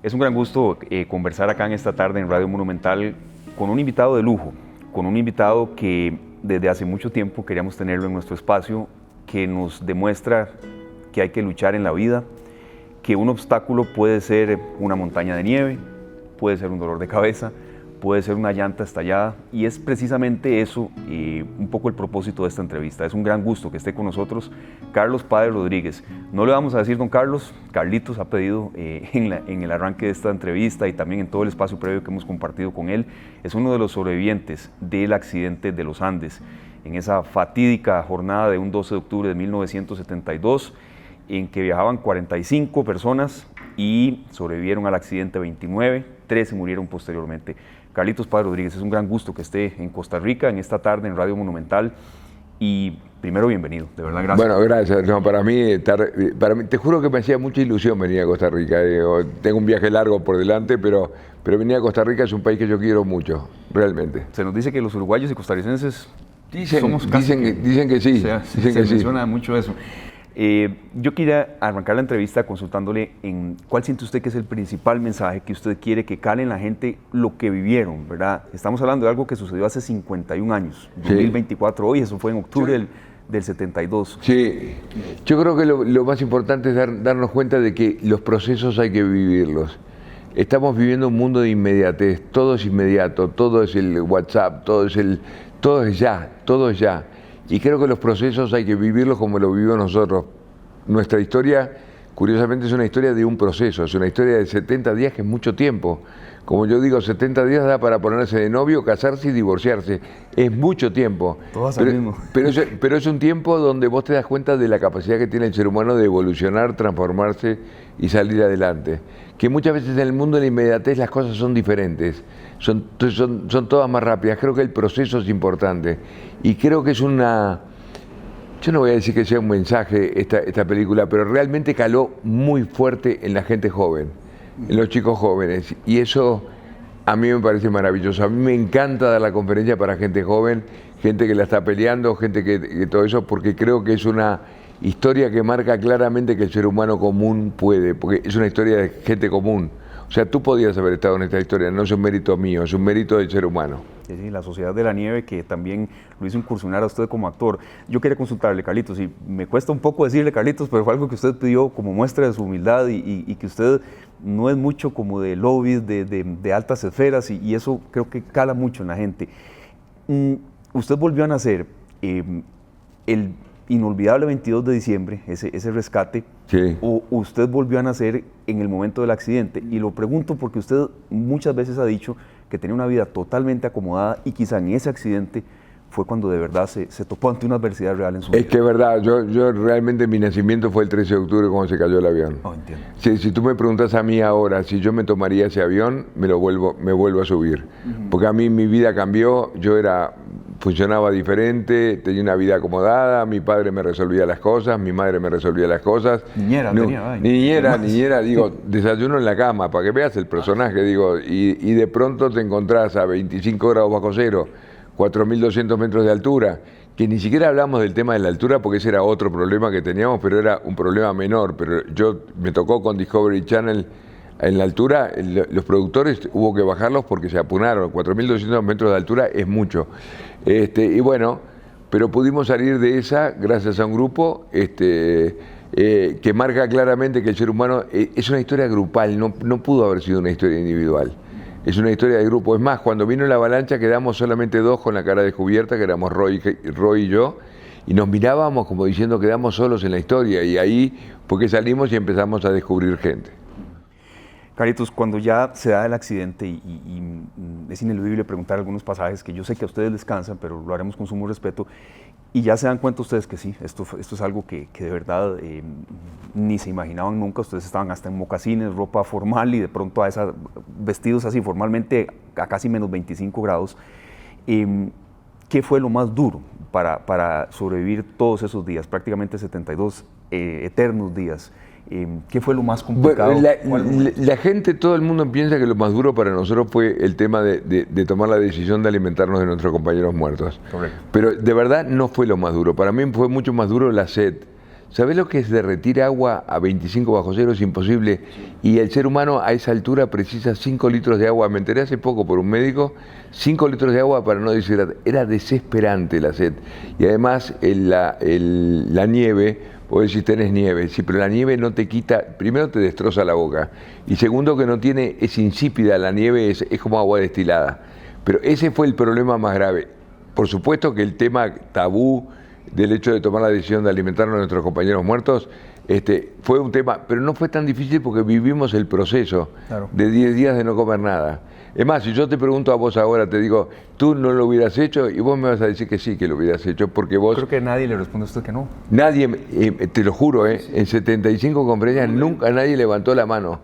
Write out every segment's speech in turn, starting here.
Es un gran gusto conversar acá en esta tarde en Radio Monumental con un invitado de lujo, con un invitado que desde hace mucho tiempo queríamos tenerlo en nuestro espacio, que nos demuestra que hay que luchar en la vida, que un obstáculo puede ser una montaña de nieve, puede ser un dolor de cabeza, puede ser una llanta estallada, y es precisamente eso un poco el propósito de esta entrevista. Es un gran gusto que esté con nosotros Carlos Páez Rodríguez. No le vamos a decir don Carlos, Carlitos ha pedido en el arranque de esta entrevista y también en todo el espacio previo que hemos compartido con él. Es uno de los sobrevivientes del accidente de los Andes, en esa fatídica jornada de un 12 de octubre de 1972, en que viajaban 45 personas y sobrevivieron al accidente 29, 13 murieron posteriormente. Carlitos Páez Rodríguez, es un gran gusto que esté en Costa Rica en esta tarde en Radio Monumental y primero bienvenido, de verdad gracias. Bueno, gracias. No, para mí, te juro que me hacía mucha ilusión venir a Costa Rica. Tengo un viaje largo por delante, pero venir a Costa Rica es un país que yo quiero mucho, realmente. Se nos dice que los uruguayos y costarricenses dicen que sí. Se menciona mucho eso. Yo quería arrancar la entrevista consultándole en cuál siente usted que es el principal mensaje que usted quiere que cale en la gente lo que vivieron, ¿verdad? Estamos hablando de algo que sucedió hace 51 años, 2024 hoy, eso fue en octubre del 72. Sí, yo creo que lo más importante es darnos cuenta de que los procesos hay que vivirlos. Estamos viviendo un mundo de inmediatez, todo es inmediato, todo es el WhatsApp, todo es ya. Y creo que los procesos hay que vivirlos como lo vivimos nosotros. Nuestra historia, curiosamente, es una historia de un proceso, es una historia de 70 días, que es mucho tiempo. Como yo digo, 70 días da para ponerse de novio, casarse y divorciarse. Es mucho tiempo. Todas al mismo. Pero es un tiempo donde vos te das cuenta de la capacidad que tiene el ser humano de evolucionar, transformarse y salir adelante. Que muchas veces en el mundo de la inmediatez las cosas son diferentes, son todas más rápidas. Creo que el proceso es importante y creo que es una... Yo no voy a decir que sea un mensaje esta película, pero realmente caló muy fuerte en la gente joven, en los chicos jóvenes, y eso a mí me parece maravilloso. A mí me encanta dar la conferencia para gente joven, gente que la está peleando, gente que todo eso, porque creo que es una historia que marca claramente que el ser humano común puede, porque es una historia de gente común. O sea, tú podías haber estado en esta historia, no es un mérito mío, es un mérito del ser humano. Sí, la Sociedad de la Nieve, que también lo hizo incursionar a usted como actor. Yo quería consultarle, Carlitos, y me cuesta un poco decirle, Carlitos, pero fue algo que usted pidió como muestra de su humildad y que usted no es mucho como de lobbies, de altas esferas, y eso creo que cala mucho en la gente. Usted volvió a nacer el inolvidable 22 de diciembre, ese rescate, sí. O usted volvió a nacer en el momento del accidente. Y lo pregunto porque usted muchas veces ha dicho que tenía una vida totalmente acomodada y quizá en ese accidente fue cuando de verdad se topó ante una adversidad real en su vida. Es que es verdad, yo realmente mi nacimiento fue el 13 de octubre cuando se cayó el avión. Oh, entiendo. Si tú me preguntas a mí ahora si yo me tomaría ese avión, me vuelvo a subir. Porque a mí mi vida cambió, funcionaba diferente, tenía una vida acomodada, mi padre me resolvía las cosas, mi madre me resolvía las cosas. Niñera, digo, desayuno en la cama, para que veas el personaje, digo, y de pronto te encontrás a 25 grados bajo cero, 4.200 metros de altura, que ni siquiera hablamos del tema de la altura porque ese era otro problema que teníamos, pero era un problema menor. Pero me tocó con Discovery Channel en la altura, los productores hubo que bajarlos porque se apunaron. 4.200 metros de altura es mucho. Y bueno, pero pudimos salir de esa gracias a un grupo que marca claramente que el ser humano es una historia grupal, no pudo haber sido una historia individual. Es una historia de grupo. Es más, cuando vino la avalancha quedamos solamente dos con la cara descubierta, que éramos Roy y yo, y nos mirábamos como diciendo quedamos solos en la historia, y ahí fue que salimos y empezamos a descubrir gente. Carlitos, cuando ya se da el accidente y es ineludible preguntar algunos pasajes que yo sé que a ustedes les cansan, pero lo haremos con sumo respeto, y ya se dan cuenta ustedes que sí, esto es algo que de verdad ni se imaginaban nunca. Ustedes estaban hasta en mocasines, ropa formal, y de pronto vestidos así formalmente a casi menos 25 grados. ¿Qué fue lo más duro para sobrevivir todos esos días, prácticamente 72 eternos días? ¿Qué fue lo más complicado? La gente, todo el mundo piensa que lo más duro para nosotros fue el tema de tomar la decisión de alimentarnos de nuestros compañeros muertos. Correcto. Pero de verdad no fue lo más duro. Para mí fue mucho más duro la sed. ¿Sabés lo que es derretir agua a 25 bajo cero? Es imposible. Y el ser humano a esa altura precisa 5 litros de agua. Me enteré hace poco por un médico, 5 litros de agua para no deshidratar. Era desesperante la sed. Y además la nieve, vos decís tenés nieve, sí, pero la nieve no te quita, primero te destroza la boca. Y segundo que no tiene, es insípida, la nieve es como agua destilada. Pero ese fue el problema más grave. Por supuesto que el tema tabú del hecho de tomar la decisión de alimentarnos a nuestros compañeros muertos, fue un tema, pero no fue tan difícil porque vivimos el proceso de 10 días de no comer nada. Es más, si yo te pregunto a vos ahora, te digo, tú no lo hubieras hecho, y vos me vas a decir que sí, que lo hubieras hecho, porque vos... Creo que nadie le responde a usted que no. Nadie, te lo juro, en 75 conferencias nunca nadie levantó la mano.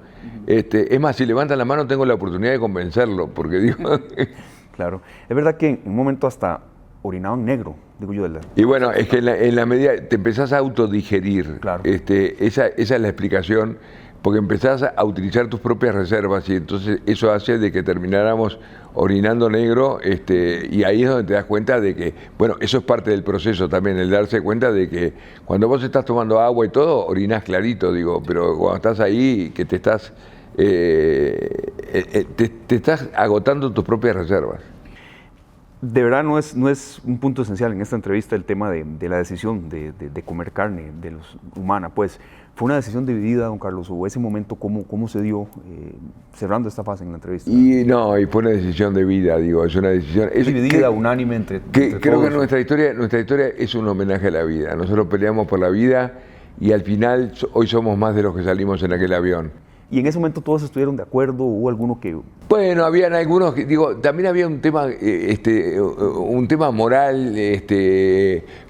Es más, si levantan la mano tengo la oportunidad de convencerlo, porque digo... Claro, es verdad que en un momento hasta orinaban negro, digo yo. Y bueno, es que en la medida te empezás a autodigerir. Claro. Esa es la explicación, porque empezás a utilizar tus propias reservas y entonces eso hace de que termináramos orinando negro, y ahí es donde te das cuenta de que, bueno, eso es parte del proceso también, el darse cuenta de que cuando vos estás tomando agua y todo, orinás clarito, digo, pero cuando estás ahí, que te estás agotando tus propias reservas. De verdad no es un punto esencial en esta entrevista el tema de la decisión de comer carne humana, pues fue una decisión dividida, don Carlos, o ese momento cómo se dio, cerrando esta fase en la entrevista. Y fue una decisión de vida, digo, es una decisión... dividida, unánime entre creo todos. que nuestra historia es un homenaje a la vida, nosotros peleamos por la vida y al final hoy somos más de los que salimos en aquel avión. ¿Y en ese momento todos estuvieron de acuerdo? ¿Hubo alguno que...? Bueno, habían algunos que, también había un tema moral,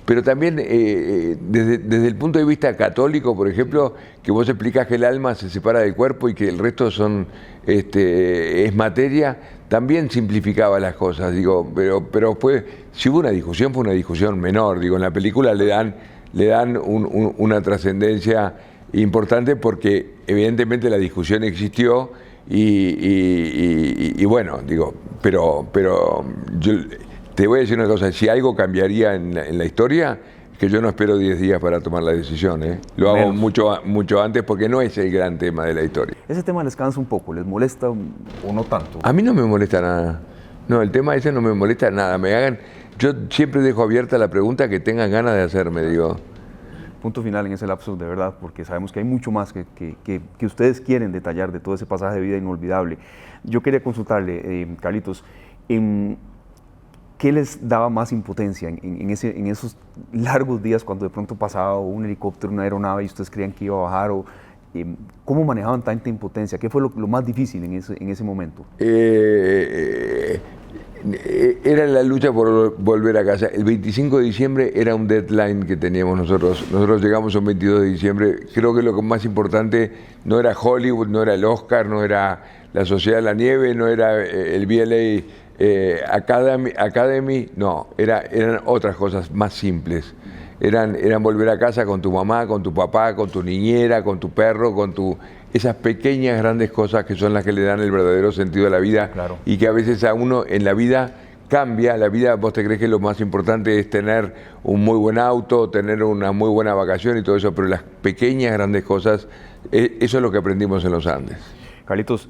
pero también desde el punto de vista católico, por ejemplo, que vos explicás que el alma se separa del cuerpo y que el resto es materia, también simplificaba las cosas, pero si hubo una discusión, fue una discusión menor, en la película le dan una trascendencia importante porque evidentemente la discusión existió y bueno, pero yo te voy a decir una cosa, si algo cambiaría en la historia, que yo no espero 10 días para tomar la decisión, lo hago mucho antes porque no es el gran tema de la historia. ¿Ese tema les cansa un poco, les molesta o no tanto? A mí no me molesta nada, no, el tema ese no me molesta nada, yo siempre dejo abierta la pregunta que tengan ganas de hacerme, Punto final en ese lapso, de verdad, porque sabemos que hay mucho más que ustedes quieren detallar de todo ese pasaje de vida inolvidable. Yo quería consultarle, Carlitos, ¿qué les daba más impotencia en esos largos días cuando de pronto pasaba un helicóptero, una aeronave y ustedes creían que iba a bajar? ¿Cómo manejaban tanta impotencia? ¿Qué fue lo más difícil en ese momento? Era la lucha por volver a casa. El 25 de diciembre era un deadline que teníamos nosotros. Nosotros llegamos un 22 de diciembre. Creo que lo más importante no era Hollywood, no era el Oscar, no era la Sociedad de la Nieve, no era el VLA Academy, no, eran otras cosas más simples. Eran volver a casa con tu mamá, con tu papá, con tu niñera, con tu perro, esas pequeñas, grandes cosas que son las que le dan el verdadero sentido a la vida. Claro. Y que a veces a uno en la vida cambia. La vida, vos te crees que lo más importante es tener un muy buen auto, tener una muy buena vacación y todo eso, pero las pequeñas, grandes cosas, eso es lo que aprendimos en los Andes. Carlitos,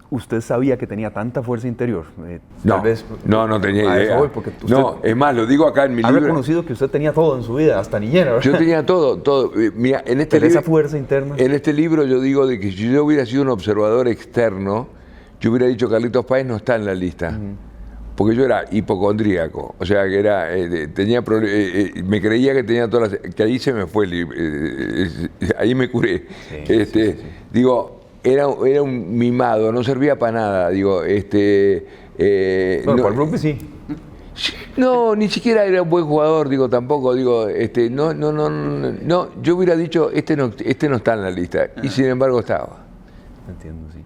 ¿usted sabía que tenía tanta fuerza interior? No tenía idea. No, es más, lo digo acá en mi libro. Ha reconocido que usted tenía todo en su vida, hasta niñera, ¿verdad? Yo tenía todo. Mira, esa fuerza interna. En este libro yo digo de que si yo hubiera sido un observador externo, yo hubiera dicho Carlitos Páez no está en la lista. Porque yo era hipocondríaco, o sea que tenía me creía que tenía todas que ahí se me fue, ahí me curé. Sí. Era un mimado, no servía para nada, Por el rugby sí. No, ni siquiera era un buen jugador, tampoco, no, yo hubiera dicho, este no está en la lista, y sin embargo estaba. Entiendo, sí.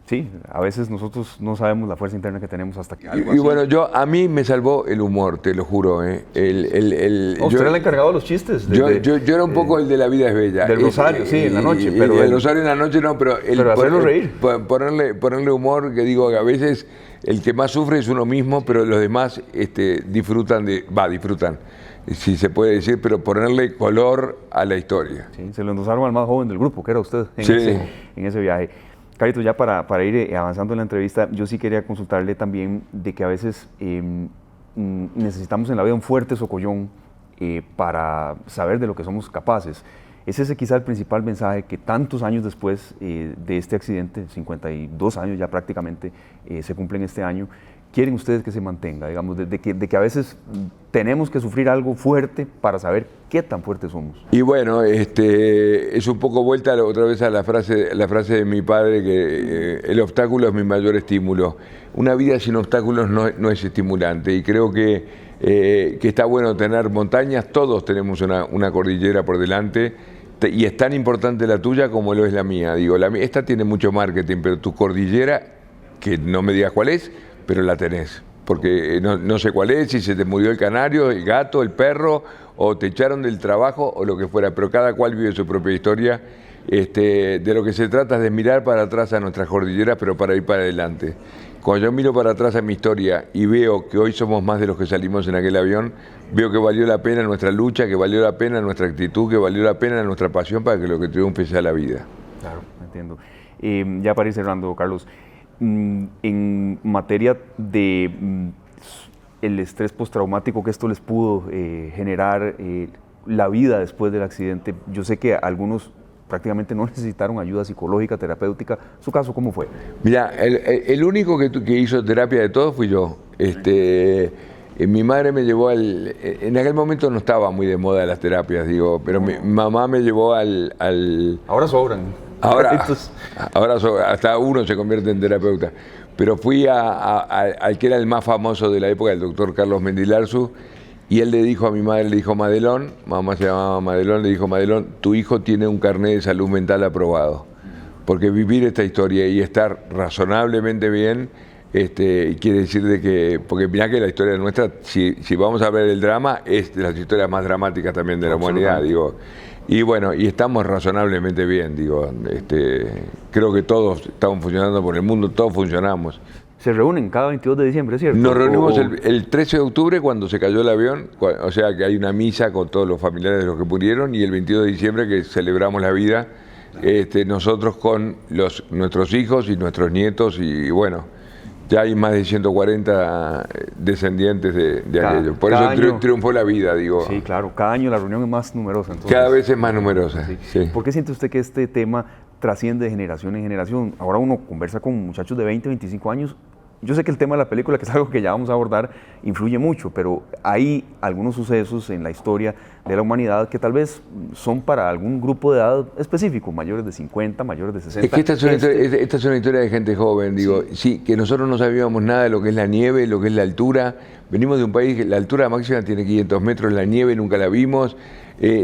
Sí, a veces nosotros no sabemos la fuerza interna que tenemos hasta que algo y bueno, a mí me salvó el humor, te lo juro. ¿Usted era el encargado de los chistes? Yo era un poco el de La vida es bella. Del rosario, sí, en la noche. Pero el rosario en la noche no, pero hacerlo reír. Ponerle humor, que digo que a veces el que más sufre es uno mismo, pero los demás disfrutan. si se puede decir, pero ponerle color a la historia. Sí, se lo endosaron al más joven del grupo, que era usted, Sí. en ese viaje. Carlitos, ya para ir avanzando en la entrevista, yo sí quería consultarle también de que a veces necesitamos en la vida un fuerte socollón para saber de lo que somos capaces. Es ese quizá el principal mensaje que tantos años después de este accidente, 52 años ya prácticamente se cumplen este año, quieren ustedes que se mantenga, digamos, de que a veces tenemos que sufrir algo fuerte para saber qué tan fuertes somos. Y bueno, es un poco vuelta otra vez a la frase de mi padre, que el obstáculo es mi mayor estímulo. Una vida sin obstáculos no es estimulante, y creo que está bueno tener montañas. Todos tenemos una cordillera por delante, y es tan importante la tuya como lo es la mía. Digo, esta tiene mucho marketing, pero tu cordillera, que no me digas cuál es, pero la tenés, porque no sé cuál es, si se te murió el canario, el gato, el perro, o te echaron del trabajo o lo que fuera, pero cada cual vive su propia historia. De lo que se trata es de mirar para atrás a nuestras cordilleras, pero para ir para adelante. Cuando yo miro para atrás a mi historia y veo que hoy somos más de los que salimos en aquel avión, veo que valió la pena nuestra lucha, que valió la pena nuestra actitud, que valió la pena nuestra pasión para que lo que triunfe sea la vida. Claro, entiendo. Ya para ir cerrando, Carlos, en materia de el estrés postraumático que esto les pudo generar, la vida después del accidente, yo sé que algunos prácticamente no necesitaron ayuda psicológica, terapéutica. ¿Su caso cómo fue? Mira, el único que hizo terapia de todos fui yo. Mi madre me llevó en aquel momento no estaba muy de moda las terapias, digo, pero mi mamá me llevó al... Ahora sobran. Ahora hasta uno se convierte en terapeuta. Pero fui al que era el más famoso de la época, el doctor Carlos Mendilarzu, y él le dijo a mi madre, le dijo Madelón, mamá se llamaba Madelón, le dijo Madelón, tu hijo tiene un carnet de salud mental aprobado. Porque vivir esta historia y estar razonablemente bien, quiere decir de que, porque mirá que la historia nuestra, si vamos a ver el drama, es de las historias más dramáticas también de la humanidad, digo. Y bueno, y estamos razonablemente bien, digo. Creo que todos estamos funcionando por el mundo, todos funcionamos. Se reúnen cada 22 de diciembre, ¿cierto? Nos reunimos el 13 de octubre cuando se cayó el avión, o sea que hay una misa con todos los familiares de los que murieron, y el 22 de diciembre que celebramos la vida, nosotros con nuestros hijos y nuestros nietos, y bueno, ya hay más de 140 descendientes de aquello. Por eso triunfó la vida, digo. Sí, claro, cada año la reunión es más numerosa. Entonces, cada vez es más numerosa, sí. ¿Por qué siente usted que este tema trasciende de generación en generación? Ahora uno conversa con muchachos de 20, 25 años. Yo sé que el tema de la película, que es algo que ya vamos a abordar, influye mucho, pero hay algunos sucesos en la historia de la humanidad que tal vez son para algún grupo de edad específico, mayores de 50, mayores de 60. Es que esta es una historia de gente joven, digo, sí, que nosotros no sabíamos nada de lo que es la nieve, lo que es la altura. Venimos de un país que la altura máxima tiene 500 metros, la nieve nunca la vimos,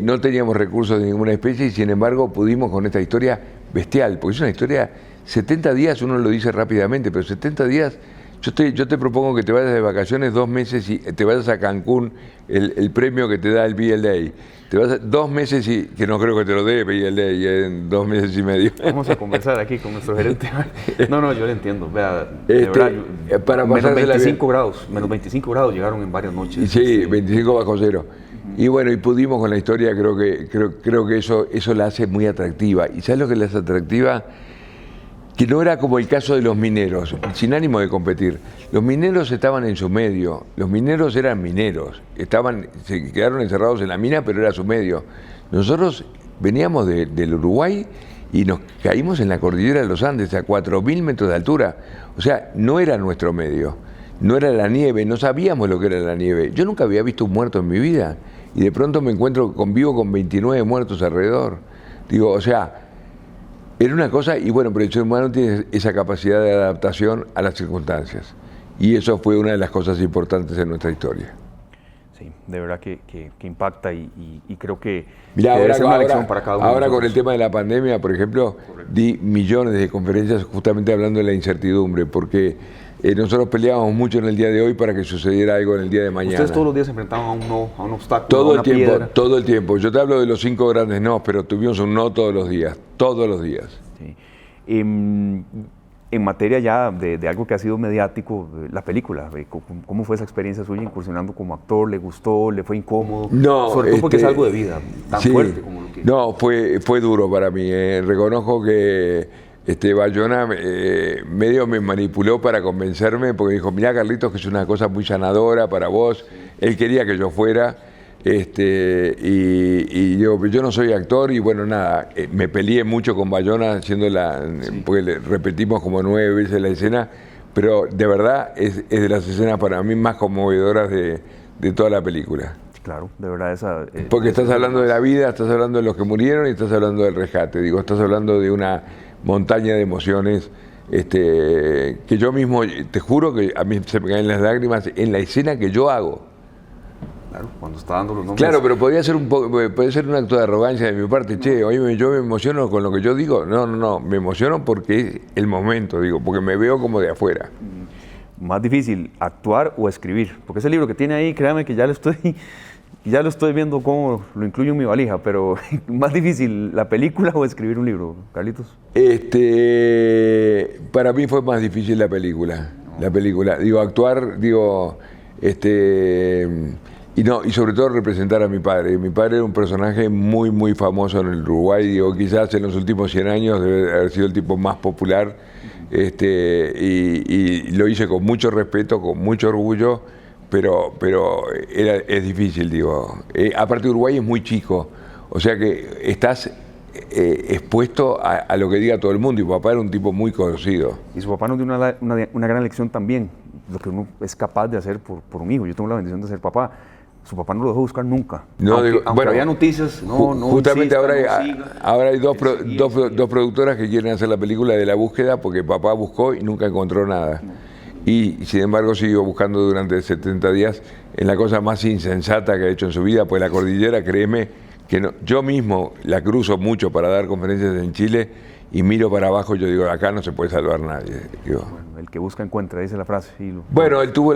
no teníamos recursos de ninguna especie, y sin embargo pudimos con esta historia bestial, porque es una historia... 70 días, uno lo dice rápidamente, pero 70 días, yo te propongo que te vayas de vacaciones 2 meses y te vayas a Cancún, el premio que te da el BLA. Te vas 2 meses y, que no creo que te lo dé BLA en 2 meses y medio. Vamos a conversar aquí con nuestro gerente. No, yo le entiendo. Vea, de verdad, para menos 25 grados, menos 25 grados llegaron en varias noches. Sí, 25 bajo cero. Y bueno, y pudimos con la historia, creo que eso la hace muy atractiva. ¿Y sabes lo que la hace atractiva? Que no era como el caso de los mineros, sin ánimo de competir. Los mineros estaban en su medio, los mineros eran mineros, se quedaron encerrados en la mina, pero era su medio. Nosotros veníamos del Uruguay y nos caímos en la cordillera de los Andes, a 4.000 metros de altura. O sea, no era nuestro medio, no era la nieve, no sabíamos lo que era la nieve. Yo nunca había visto un muerto en mi vida, y de pronto me convivo con 29 muertos alrededor. Digo, o sea... Era una cosa, y bueno, pero el ser humano tiene esa capacidad de adaptación a las circunstancias. Y eso fue una de las cosas importantes en nuestra historia. Sí, de verdad que impacta y creo que mirá, debe ser una lección para cada uno. Ahora con el tema de la pandemia, por ejemplo, di millones de conferencias justamente hablando de la incertidumbre, porque nosotros peleábamos mucho en el día de hoy para que sucediera algo en el día de mañana. Ustedes todos los días se enfrentaban a un obstáculo, todo a una piedra. Todo el tiempo. Yo te hablo de los 5 grandes no, pero tuvimos un no todos los días, todos los días. Sí. En materia ya de algo que ha sido mediático, la película, ¿cómo fue esa experiencia suya incursionando como actor? ¿Le gustó? ¿Le fue incómodo? No, sobre todo porque es algo de vida, tan sí, fuerte como lo que... No, fue duro para mí. Reconozco que Bayona medio me manipuló para convencerme, porque dijo, mirá Carlitos, que es una cosa muy sanadora para vos. Él quería que yo fuera. Y yo no soy actor y bueno, nada, me peleé mucho con Bayona porque le repetimos como 9 veces la escena, pero de verdad es de las escenas para mí más conmovedoras de toda la película. Claro, de verdad esa... Porque estás hablando de la vida, estás hablando de los que murieron y estás hablando del rescate, digo, estás hablando de una montaña de emociones que yo mismo, te juro que a mí se me caen las lágrimas en la escena que yo hago. Claro, cuando está dando los nombres. Claro, pero podría ser un acto de arrogancia de mi parte. Che, oye, yo me emociono con lo que yo digo. No, me emociono porque es el momento, digo, porque me veo como de afuera. Más difícil, actuar o escribir. Porque ese libro que tiene ahí, créame que ya lo estoy viendo cómo lo incluyo en mi valija, pero más difícil, ¿la película o escribir un libro, Carlitos? Para mí fue más difícil la película. La película. Digo, actuar, y sobre todo representar a mi padre. Mi padre era un personaje muy, muy famoso en el Uruguay. Digo, quizás en los últimos 100 años debe haber sido el tipo más popular. Y lo hice con mucho respeto, con mucho orgullo, pero es difícil, digo. Aparte, Uruguay es muy chico, o sea que estás expuesto a lo que diga todo el mundo. Y papá era un tipo muy conocido. Y su papá nos dio una gran lección también, lo que uno es capaz de hacer por un hijo. Yo tengo la bendición de ser papá. Su papá no lo dejó buscar nunca. No, aunque bueno, había noticias, justamente insista, ahora hay dos productoras que quieren hacer la película de la búsqueda porque papá buscó y nunca encontró nada. Y sin embargo siguió buscando durante 70 días en la cosa más insensata que ha hecho en su vida, pues la cordillera, créeme, que no, yo mismo la cruzo mucho para dar conferencias en Chile y miro para abajo y yo digo, acá no se puede salvar nadie. Digo. Bueno, el que busca encuentra, dice la frase. Bueno, él tuvo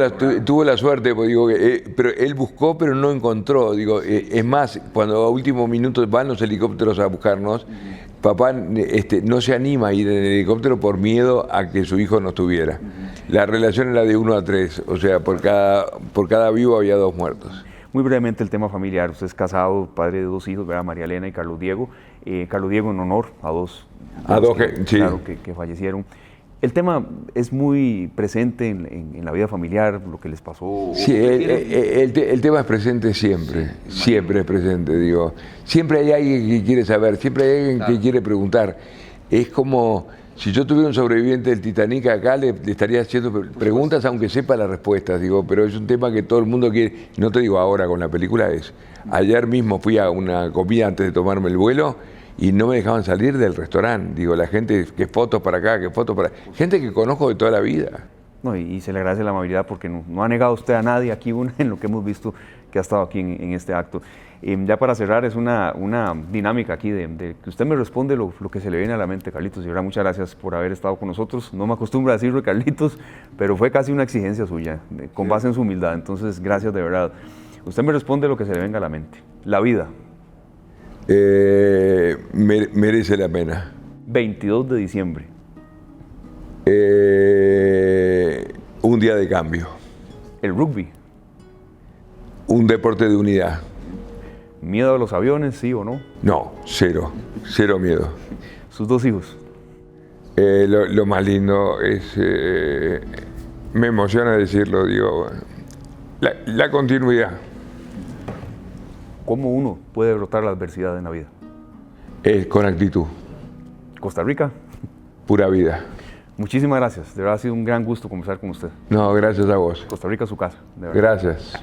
la suerte, pues, digo, pero él buscó pero no encontró. Digo, es más, cuando a último minuto van los helicópteros a buscarnos, papá no se anima a ir en el helicóptero por miedo a que su hijo no estuviera. La relación era de 1 a 3, o sea, por cada vivo había 2 muertos. Muy brevemente el tema familiar. Usted es casado, padre de 2 hijos, ¿verdad? María Elena y Carlos Diego. Carlos Diego en honor a dos que fallecieron. El tema es muy presente en la vida familiar, lo que les pasó. Sí, el tema es presente siempre, siempre es presente, digo. Siempre hay alguien que quiere saber, siempre hay alguien que quiere preguntar. Es como si yo tuviera un sobreviviente del Titanic acá, le estaría haciendo preguntas aunque sepa las respuestas, digo, pero es un tema que todo el mundo quiere. No te digo ahora con la película, ayer mismo fui a una comida antes de tomarme el vuelo y no me dejaban salir del restaurante. Digo, la gente, que fotos para acá, que fotos para... Gente que conozco de toda la vida. No, y se le agradece la amabilidad porque no ha negado usted a nadie aquí en lo que hemos visto que ha estado aquí en este acto. Ya para cerrar, es una dinámica aquí de que usted me responde lo que se le viene a la mente, Carlitos. Y verdad, muchas gracias por haber estado con nosotros. No me acostumbro a decirlo, Carlitos, pero fue casi una exigencia suya, con base en su humildad. Entonces, gracias de verdad. Usted me responde lo que se le venga a la mente. La vida. Merece la pena. 22 de diciembre. Un día de cambio. El rugby. Un deporte de unidad. ¿Miedo a los aviones, sí o no? No, cero miedo. ¿Sus 2 hijos? Lo más lindo es, me emociona decirlo, digo, la continuidad. ¿Cómo uno puede derrotar la adversidad en la vida? Con actitud. Costa Rica. Pura vida. Muchísimas gracias. De verdad ha sido un gran gusto conversar con usted. No, gracias a vos. Costa Rica es su casa. De verdad. Gracias.